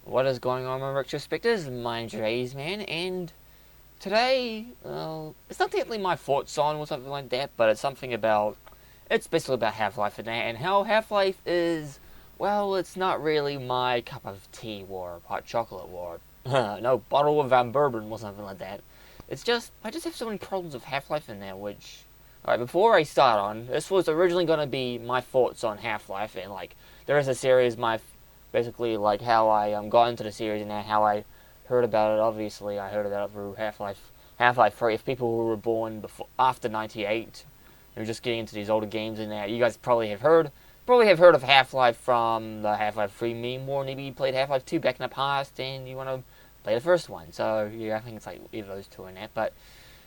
What is going on, my retrospectors? My name's Rays, man, and today, well, it's not technically my thoughts on or something like that, but it's something about, it's basically about Half-Life and that, and how Half-Life is, well, it's not really my cup of tea or hot chocolate or, no, bottle of bourbon or something like that. It's just, I just have so many problems with Half-Life in there, which, alright, before I start on, this was originally going to be my thoughts on Half-Life, and, like, there is a series, basically, like, how I got into the series and how I heard about it. Obviously, I heard about it through Half-Life 3. If people who were born after '98, who are just getting into these older games and that, you guys probably have heard of Half-Life from the Half-Life 3 meme, or maybe you played Half-Life 2 back in the past and you want to play the first one. So yeah, I think it's like either those two in that. But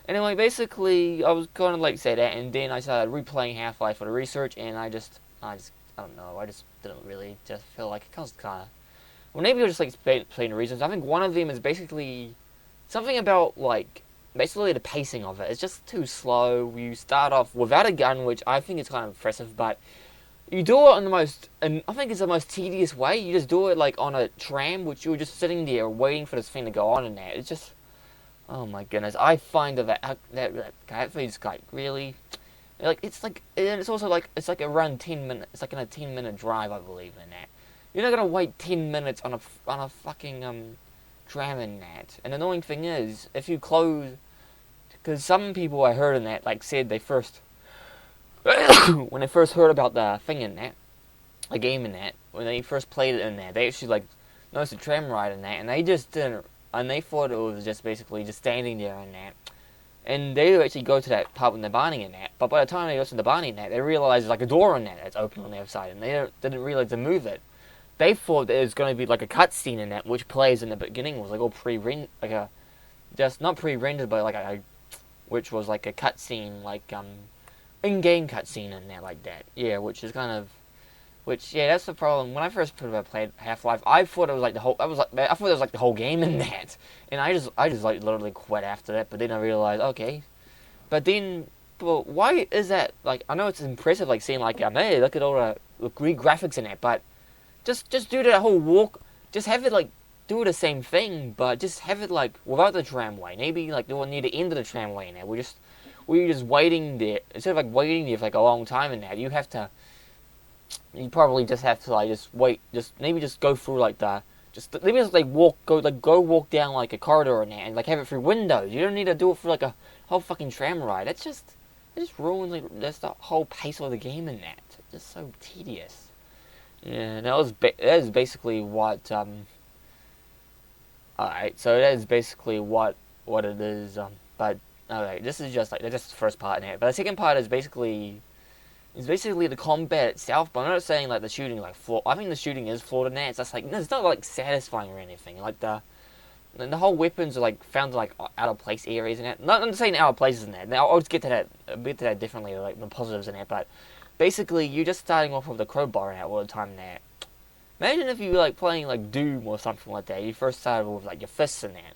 anyway, basically, I was going to like say that, and then I started replaying Half-Life for the research, and I don't know, I just didn't really just feel like it was kind of. Well, maybe it was just like playing the reasons. I think one of them is basically something about like basically the pacing of it. It's just too slow. You start off without a gun, which I think is kind of impressive, but you do it on the most, and I think it's the most tedious way. You just do it like on a tram, which you're just sitting there waiting for this thing to go on and that. It's just, oh my goodness. I find that thing's like really, like it's like, and it's also like it's like around 10 minutes. It's like in a 10-minute drive, I believe in that. You're not gonna wait 10 minutes on a fucking tram in that. And the annoying thing is, if you close, because some people I heard in that like said they first when they first heard about the thing in that, a game in that, when they first played it in there, they actually like noticed a tram ride in that, and they just didn't, and they thought it was just basically just standing there in that. And they actually go to that part when they're binding in that, but by the time they go to the binding in that, they realize there's like a door in that that's open on the other side, and they didn't realize to move it. They thought there was going to be like a cutscene in that, which plays in the beginning was like all pre-rendered, like a just not pre-rendered, but like which was like a cutscene, like in-game cutscene in there like that. Yeah, which is kind of, which yeah, that's the problem. When I first played Half-Life, I thought it was like the whole, I thought it was like the whole game in that, and I just like literally quit after that. But then I realized, okay, but then. But why is that? Like, I know it's impressive, like seeing like, hey, look at all the great graphics in it, but just do that whole walk. Just have it like do the same thing, but just have it like without the tramway. Maybe like do it near the end of the tramway in there. We're just waiting there instead of like waiting there for like a long time in there. You probably just have to like just wait. Just maybe just go through like the just maybe just like go walk down like a corridor in there and like have it through windows. You don't need to do it for like a whole fucking tram ride. It just ruins like just the whole pace of the game in that. It's just so tedious. Yeah, that is basically what Alright, so that is basically what it is. But alright, this is just like that's just the first part in it. But the second part is basically the combat itself. But I'm not saying like the shooting like flaw. I think the shooting is flawed in that. It's just like no, it's not like satisfying or anything. Like the whole weapons are like found like out of place areas in that. Not I'm saying out of places in that. Now I'll just get to that a bit to that differently, like the positives in it. But basically, you're just starting off with the crowbar out all the time in there. Imagine if you were like playing like Doom or something like that. You first started with like your fists in that.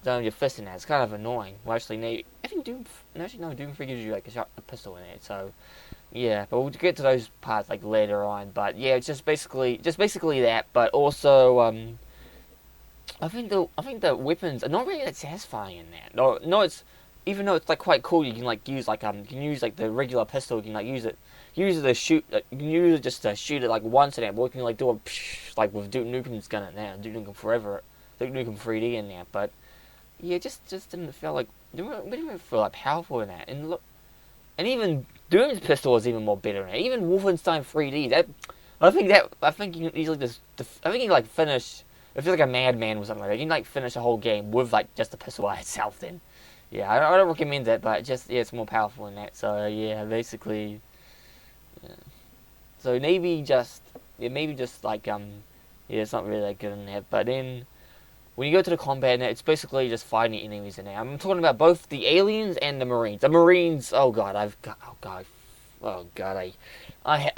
Your fists in that. It's kind of annoying. Well, actually, no. I think Doom. Actually, no. Doom 3 gives you like a pistol in it. So, yeah. But we'll get to those parts like later on. But yeah, it's just basically that. But also, I think the weapons are not really that satisfying in that. No, it's even though it's like quite cool. You can like use you can use like the regular pistol. You can like use it to shoot. You can use it just to shoot it like once in it. But you can like do a like with Duke Nukem's gun in there. Duke Nukem Forever, Duke Nukem 3D in there. But yeah, just didn't feel like we didn't even feel like powerful in that. And look, and even Doom's pistol is even more better in it. Even Wolfenstein 3D. I think you can easily I think you can like finish. If you're like a madman or something like that, you can like finish a whole game with like just the pistol by itself. Then, yeah, I don't recommend that, but just yeah, it's more powerful in that. So yeah, basically, yeah. So maybe just like yeah, it's not really that good in that. But then when you go to the combat, it's basically just fighting enemies in there. I'm talking about both the aliens and the Marines. The Marines, oh god, I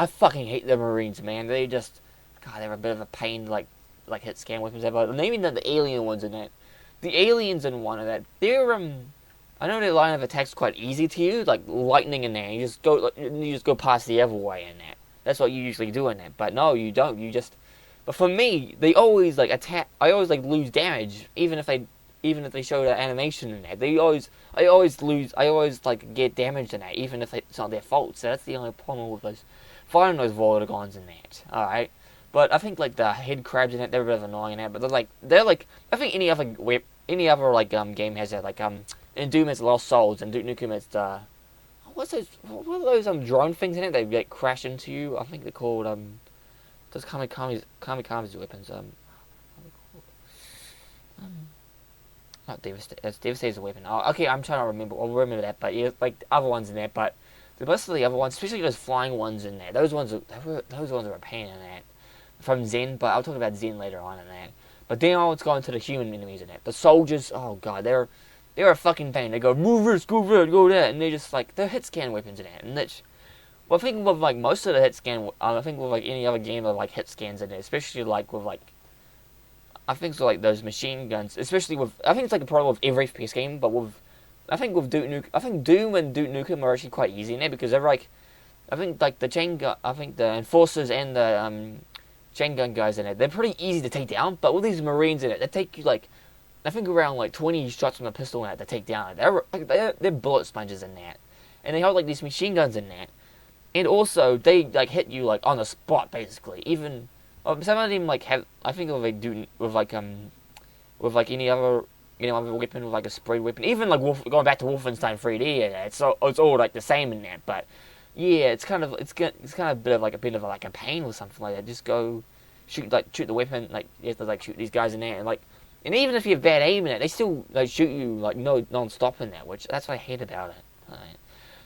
fucking hate the Marines, man. They're a bit of a pain, like hit scan weapons. But maybe not the alien ones in that. The aliens in one of that, they're I know their line of attack's quite easy to use, like lightning in there. You just go past the other way in that. That's what you usually do in that. But no, you don't. But for me, they always like attack. I always like lose damage, even if they show the animation in that. I always lose. I always like get damaged in that, even if it's not their fault. So that's the only problem with those fighting those Voltigons in that. All right. But I think like the head crabs in it, they're a bit of annoying in that. But they're like I think any other like game has that like in Doom it's Lost Souls and Duke Nukem it's the what are those drone things in it? They like crash into you. I think they're called those kamikaze weapons. Not Devastator. It's Devastator's a weapon. Oh, okay, I'm trying to remember. I'll remember that. But yeah, like the other ones in there. But the rest of the other ones, especially those flying ones in there, those ones are a pain in that. From Zen, but I'll talk about Zen later on in that. But then let's go into the human enemies in that. The soldiers, oh god, they're a fucking pain. They go move this, go that, go that, and they're just like they're hit scan weapons in that. And that's well, I think with like most of the hit scan, I think with like any other game of like hit scans in it, especially like with like I think so like those machine guns, especially with I think it's like a problem with every FPS game, but with I think with I think Doom and Duke Nukem are actually quite easy in there because they're like I think like the chain gun, I think the enforcers and the chain gun guys in it, they're pretty easy to take down. But with these Marines in it, they take you like I think around like 20 shots from a pistol in it to take down. They're bullet sponges in that, and they have like these machine guns in that, and also they like hit you like on the spot basically. Even some of them like have I think if they do with like any other other weapon with like a spray weapon, even like going back to Wolfenstein 3D, it's all like the same in that. But yeah, it's kind of a bit of like a pain or something like that. Just go shoot the weapon, like you have to like shoot these guys in there, and even if you have bad aim in it, they still like shoot you like non-stop in that, which that's what I hate about it. Right.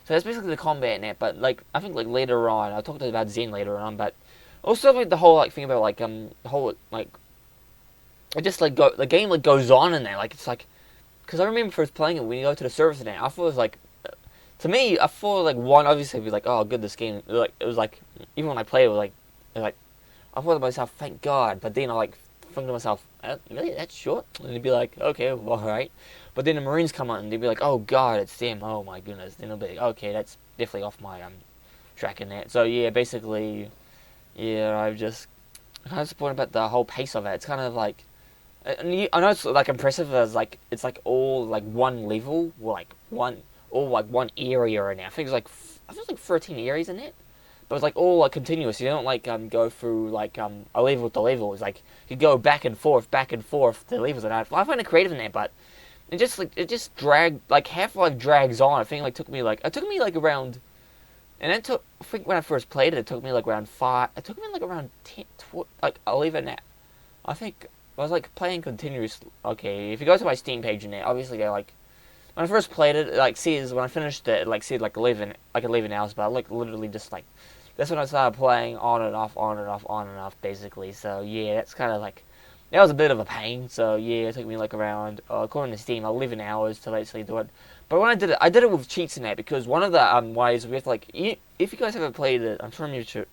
So that's basically the combat in that. But like I think like later on, I'll talk about Zen later on, but also like the whole like thing about like the whole like it just like the game like goes on in there, like it's like because I remember first playing it when you go to the service in there, I thought it was like. To me, I thought like one obviously be like, oh, good, this game. Like it was like even when I played it, was like I thought to myself, thank God. But then I like think to myself, really, that's short? And they'd be like, okay, well, all right. But then the Marines come on and they'd be like, oh God, it's them. Oh my goodness. Then they'll be like, okay, that's definitely off my track in that. So yeah, basically, yeah, I'm just kind of disappointed about the whole pace of it. It's kind of like. I know it's like impressive as like it's like all like one level, like one area in there. I think it's like 13 areas in it, but it's like all like continuous. You don't like go through like a level to level. It's like you go back and forth to levels. And I find it creative in there, but it just dragged like Half-Life drags on. I think it took me like around, and it took I think when I first played it, it took me like around 5. It took me like around 10, like 11. I think I was like playing continuous. Okay, if you go to my Steam page in there, obviously they like. When I first played it, like says when I finished it, like said like 11 hours, but like literally just like that's when I started playing on and off basically. So yeah, that's kind of like that was a bit of a pain. So yeah, it took me like around according to Steam 11 hours to basically do it. But when I did it with cheats in that because one of the ways we have to like if you guys haven't played it, I'm sure you should.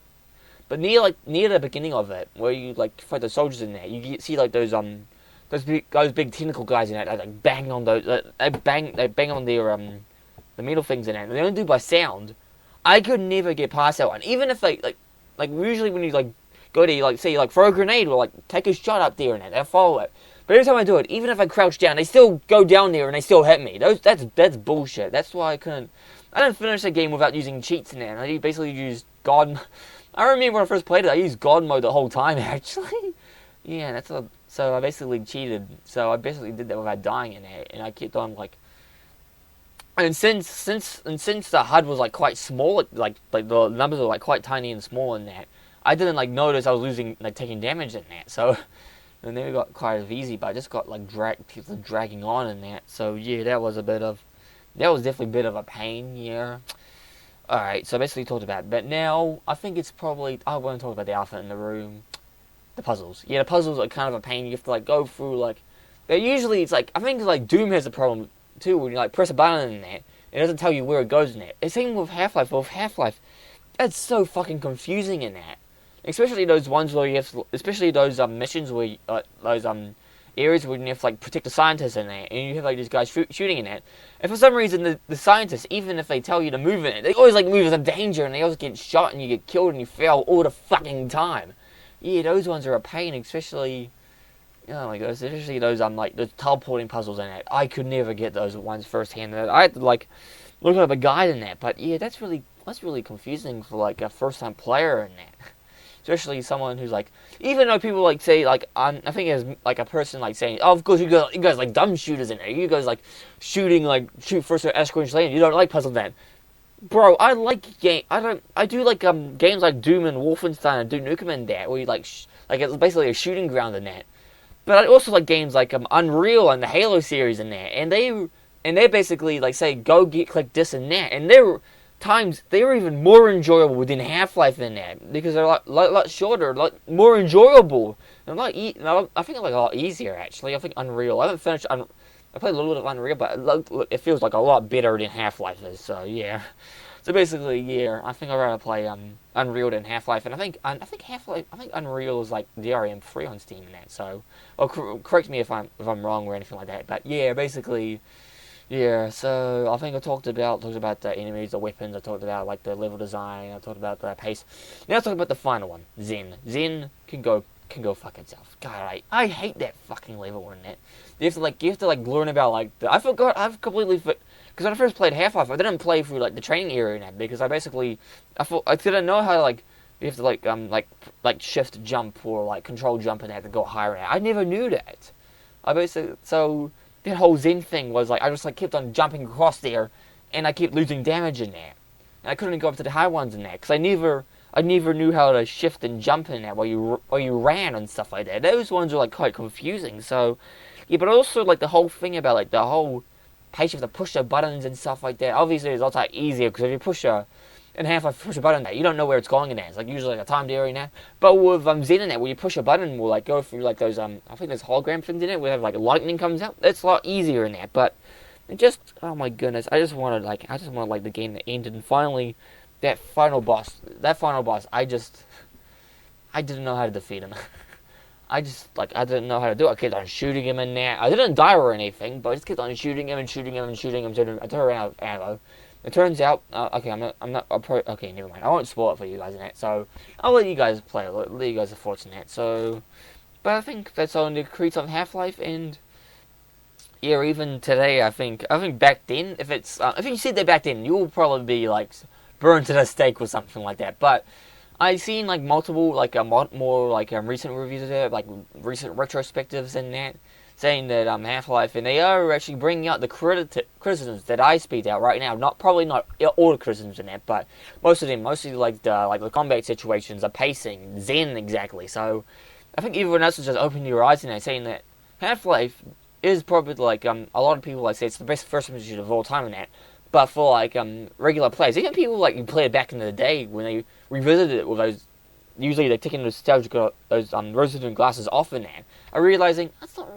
But near the beginning of it, where you like fight the soldiers in there, you see like those big tentacle guys in it, like bang on those, they bang on their the metal things in it. And they don't do by sound. I could never get past that one, even if they like usually when you like go to like say like throw a grenade or like take a shot up there and that, they'll follow it. But every time I do it, even if I crouch down, they still go down there and they still hit me. That's bullshit. That's why I didn't finish the game without using cheats in there. And I basically used God. I remember when I first played it, I used God mode the whole time actually. Yeah, so I basically cheated. So I basically did that without dying in it, and I kept on like. And since the HUD was like quite small, like the numbers were like quite tiny and small in that, I didn't like notice I was taking damage in that. So, and then it got quite easy, but I just got like dragging on in that. So yeah, that was definitely a bit of a pain. Yeah. All right, so basically talked about it. But now I think it's probably I want to talk about the elephant in the room. The puzzles. Yeah, the puzzles are kind of a pain. You have to like go through like. They're usually it's like I think like Doom has a problem too when you like press a button in there, it doesn't tell you where it goes in there. It's same with Half-Life. With Half-Life, that's so fucking confusing in that. Especially those ones where you have, especially those missions where those areas where you have to like protect the scientists in there, and you have like these guys shooting in it. And for some reason, the scientists, even if they tell you to move in it, they always like move as a danger, and they always get shot, and you get killed, and you fail all the fucking time. yeah, those ones are a pain, especially. Oh my god, especially those like the teleporting puzzles in it. I could never get those ones firsthand. I had to like look up a guide in that. But yeah, that's really confusing for like a first time player in that. Especially someone who's like, even though people like say like I think as like a person like saying, oh, of course you guys like dumb shooters in there. You guys like shoot first or escort lane. You don't like puzzle then. Bro, I like I do like games like Doom and Wolfenstein and Duke Nukem in that where you like it's basically a shooting ground in that. But I also like games like Unreal and the Halo series in there, and they basically like say go click this and that, and they were even more enjoyable within Half-Life than that because they're lot shorter, like more enjoyable, and I think like a lot easier actually. I think Unreal. I haven't finished. I played a little bit of Unreal, but it feels like a lot better than Half-Life is. So yeah. So basically, yeah, I think I'd rather play Unreal than Half-Life, and I think Half-Life, I think Unreal is like DRM free on Steam and that. So, correct me if I'm wrong or anything like that. But yeah, basically, yeah. So I think I talked about the enemies, the weapons. I talked about like the level design. I talked about the pace. Now let's talk about the final one, Zen. Zen can go fuck itself. God, I hate that fucking level in that. You have to learn about like I've completely because when I first played Half-Life, I didn't play through like the training area in that because I didn't know how to like you have to like shift jump or like control jump and that to go higher. I never knew that. I basically so that whole Zen thing was like I just like kept on jumping across there, and I kept losing damage in there, and I couldn't go up to the high ones in there because I never knew how to shift and jump in that while you ran and stuff like that. Those ones are like quite confusing. So yeah, but also like the whole thing about like the whole page you have to push the buttons and stuff like that. Obviously, it's also easier because if you push push a button there, you don't know where it's going in there. It's like usually like a timed area now. But with Zen in there, where you push a button, we'll like go through like those I think there's hologram things in it where like lightning comes out. It's a lot easier in there. But it just oh my goodness, I just wanted like the game that ended and finally that final boss. I didn't know how to defeat him. I didn't know how to do it. I kept on shooting him in there. I didn't die or anything, but I just kept on shooting him until I ran out of ammo. It turns out, okay, okay, never mind. I won't spoil it for you guys in that, so I'll let you guys play. I'll let you guys have thoughts in that. So, but I think that's all the creeds of Half-Life, and yeah, even today, I think back then, if you said that back then, you will probably be like burned to the stake or something like that. But I've seen like multiple more recent reviews of it, like recent retrospectives and that, saying that Half-Life, and they are actually bringing out the criticisms that I speak out right now. Probably not all the criticisms in that, but most of them, mostly like the combat situations, the pacing, Zen exactly. So I think everyone else is just opening your eyes in there, saying that Half-Life is probably like a lot of people like say it's the best first-person shooter of all time in that. But for like regular players, even people like who played back in the day when they revisited it with those, usually they're taking nostalgic those rose-tinted glasses off in that, are realizing that's not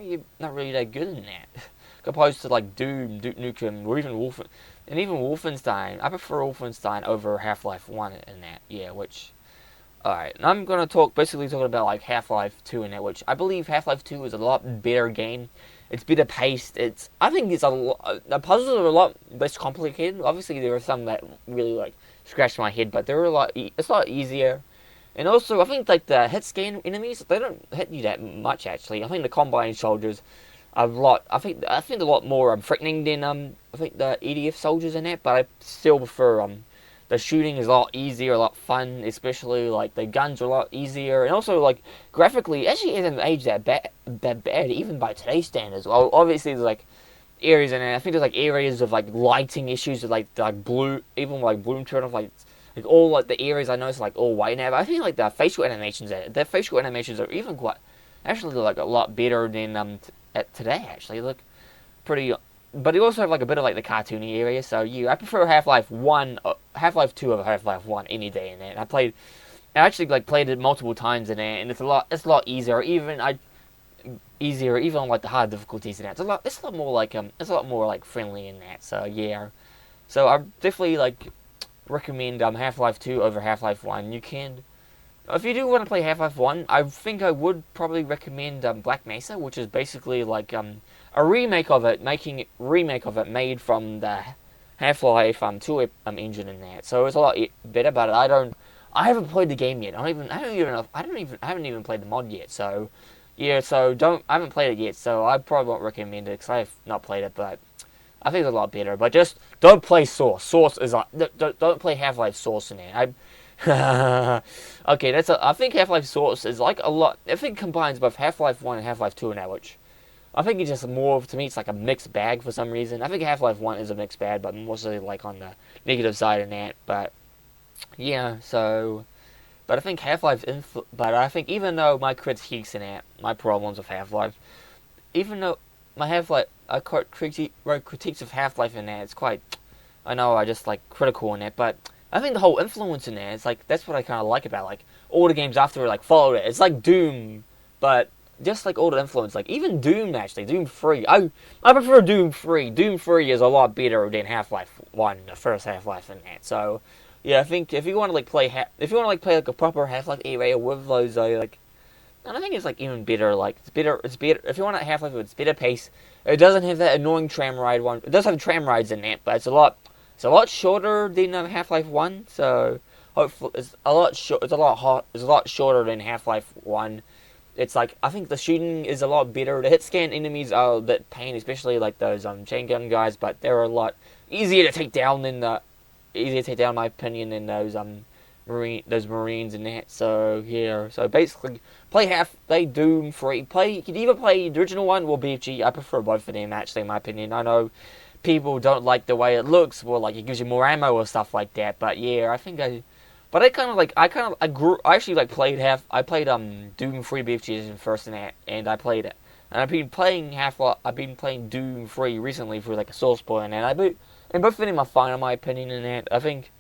really that good in that, opposed to like Doom, Duke Nukem, or even Wolfenstein. I prefer Wolfenstein over Half-Life 1 in that. Yeah, which. Alright, and I'm gonna talking about like Half-Life 2 in that, which I believe Half-Life 2 is a lot better game. It's better paced. I think the puzzles are a lot less complicated. Obviously, there are some that really like scratch my head, but it's a lot easier. And also, I think like the hit scan enemies, they don't hit you that much actually. I think the Combine soldiers are a lot. I think they're a lot more threatening than I think the EDF soldiers in that. But I still prefer the shooting is a lot easier, a lot fun, especially like the guns are a lot easier, and also like graphically, actually it hasn't aged that bad, even by today's standards. Well, obviously there's like areas in it. I think there's like areas of like lighting issues with like blue, even like bloom turn off like all like the areas I noticed like all white now. But I think like the facial animations, are even quite actually like a lot better than today. Actually, look pretty. But you also have like a bit of like the cartoony area, so I prefer Half-Life 2 over Half-Life 1 any day in there. I actually like played it multiple times in there, and it's a lot easier, even on like the hard difficulties in that. It's a lot more like friendly in that. So yeah, so I definitely like recommend Half-Life 2 over Half-Life 1. You can. If you do want to play Half-Life 1, I think I would probably recommend Black Mesa, which is basically like a remake of it, made from the Half-Life 2 engine in that. So it's a lot better, but I don't I haven't played the game yet. I haven't even played the mod yet. So, yeah. So I haven't played it yet. So I probably won't recommend it because I have not played it. But I think it's a lot better. But just don't play Source. Source is like don't play Half-Life Source in there. Okay, I think Half-Life Source is like a lot. I think it combines both Half-Life 1 and Half-Life 2 in that, which I think it's just more, to me, it's like a mixed bag for some reason. I think Half-Life 1 is a mixed bag, but mostly like on the negative side in that. But yeah, so. But I think but I think even though my critiques in that, my problems with Half-Life, even though my Half-Life, critiques of Half-Life in that, it's quite. I know I just like critical in it, but I think the whole influence in there is like that's what I kind of like about like all the games after like followed it. It's like Doom, but just like all the influence, like even Doom actually, Doom 3. I prefer Doom 3. Doom 3 is a lot better than Half-Life 1, the first Half-Life in that. So yeah, I think if you want to like play like a proper Half-Life area with those like. And I think it's like even better. Like it's better. It's better if you want a Half-Life. It's better pace. It doesn't have that annoying tram ride one. It does have tram rides in it, but it's a lot. It's a lot shorter than Half-Life 1. So hopefully it's a lot short. It's a lot hot. It's a lot shorter than Half-Life 1. It's like I think the shooting is a lot better. The hit scan enemies are a bit pain, especially like those chain gun guys. But they're a lot easier to take down in my opinion, than those Marines and that. So yeah. So basically, play Doom 3. You can either play the original one or BFG. I prefer both of them actually, in my opinion. I know people don't like the way it looks, or like it gives you more ammo or stuff like that. But yeah, but I actually like I played Doom 3 BFG in first in that, and I played it. And I've been playing Doom 3 recently for like a source point, and both of them are fine in my opinion in that. I think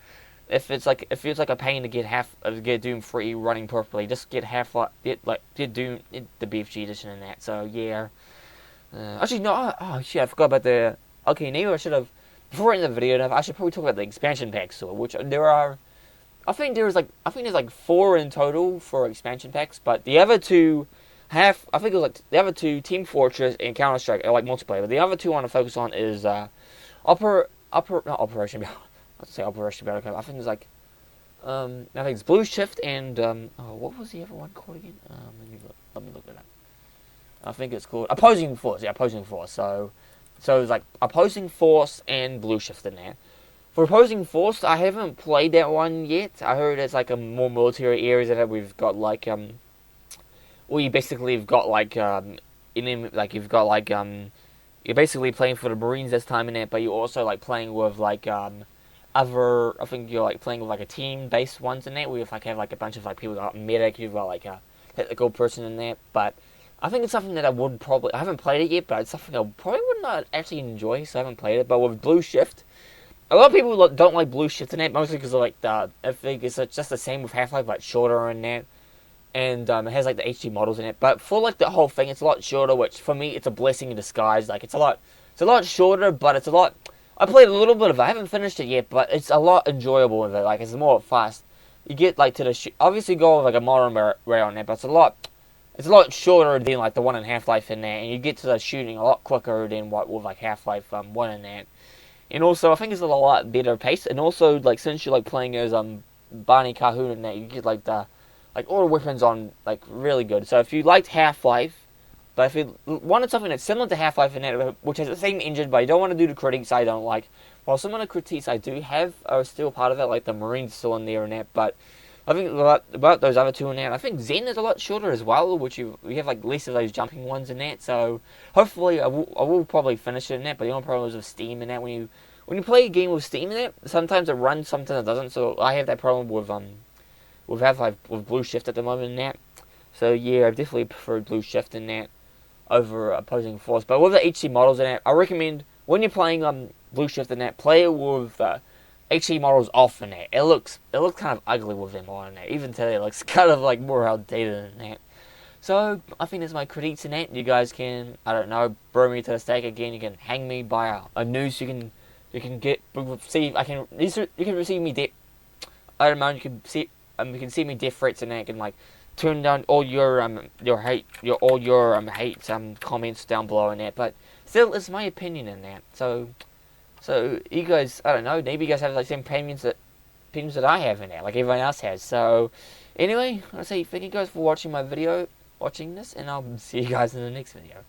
if it's like a pain to get Doom 3 running properly, just get Doom the BFG edition in that. So yeah. Actually no, oh shit, I forgot about the. Okay, maybe I should have before I end the video. I should probably talk about the expansion packs, so which there are. I think there's like 4 in total for expansion packs, but the other two I think it was like the other two, Team Fortress and Counter Strike, are like multiplayer. But the other two I want to focus on is not Operation. Let's say Operation Battlecry. I think it's like I think it's Blue Shift and what was the other one called again? Let me look it up. I think it's called Opposing Force. Yeah, Opposing Force. So it's like Opposing Force and Blue Shift in there. For Opposing Force, I haven't played that one yet. I heard it's like a more military areas in it. We've got like we basically have got like you've got like you're basically playing for the Marines this time in it, but you're also like playing with like I think you're like playing with like a team-based ones in that. We have like a bunch of like people got medic, you've got like a technical person in there. But I think it's something that I haven't played it yet, but it's something I probably would not actually enjoy, so I haven't played it. But with Blue Shift, a lot of people don't like Blue Shift in it, mostly because of like I think it's just the same with Half-Life, but shorter in that. And it has like the HD models in it. But for like the whole thing, it's a lot shorter, which for me, it's a blessing in disguise. Like it's a lot shorter, but it's a lot. I played a little bit of it. I haven't finished it yet, but it's a lot enjoyable with it. Like it's more fast. You get like to the obviously go with like a modern rail on it, but it's a lot shorter than like the one in Half-Life in there, and you get to the shooting a lot quicker than what with like Half-Life 1 in that. And also, I think it's a lot better pace. And also, like since you're like playing as Barney Calhoun in that, you get like all the weapons on like really good. So if you liked Half-Life, but if you wanted something that's similar to Half-Life in that, which has the same engine, but you don't want to do the critiques I don't like, while some of the critiques I do have are still part of it, like the Marines still in there and that, but I think about those other two in there, I think Zen is a lot shorter as well, which we have like less of those jumping ones in that, so hopefully I will probably finish it in that, but the only problem is with Steam in that, when you play a game with Steam in it, sometimes it runs, sometimes it doesn't, so I have that problem with Half-Life with Blue Shift at the moment in that. So yeah, I definitely prefer Blue Shift in that over Opposing Force. But with the HD models in it, I recommend when you're playing Blue Shift in that, play it with the HD models off in that. It looks kind of ugly with them on in that. Even today, it looks kind of like more outdated than that. So I think that's my critiques in that. You guys can, I don't know, burn me to the stake again. You can hang me by a noose. You can receive me death. I don't know. You can see me death threats and that. You can like turn down all your hate comments down below in that. But still, it's my opinion in that. So you guys, I don't know. Maybe you guys have like same opinions that opinions that I have in it, like everyone else has. So, anyway, I say thank you guys for watching my video, watching this, and I'll see you guys in the next video.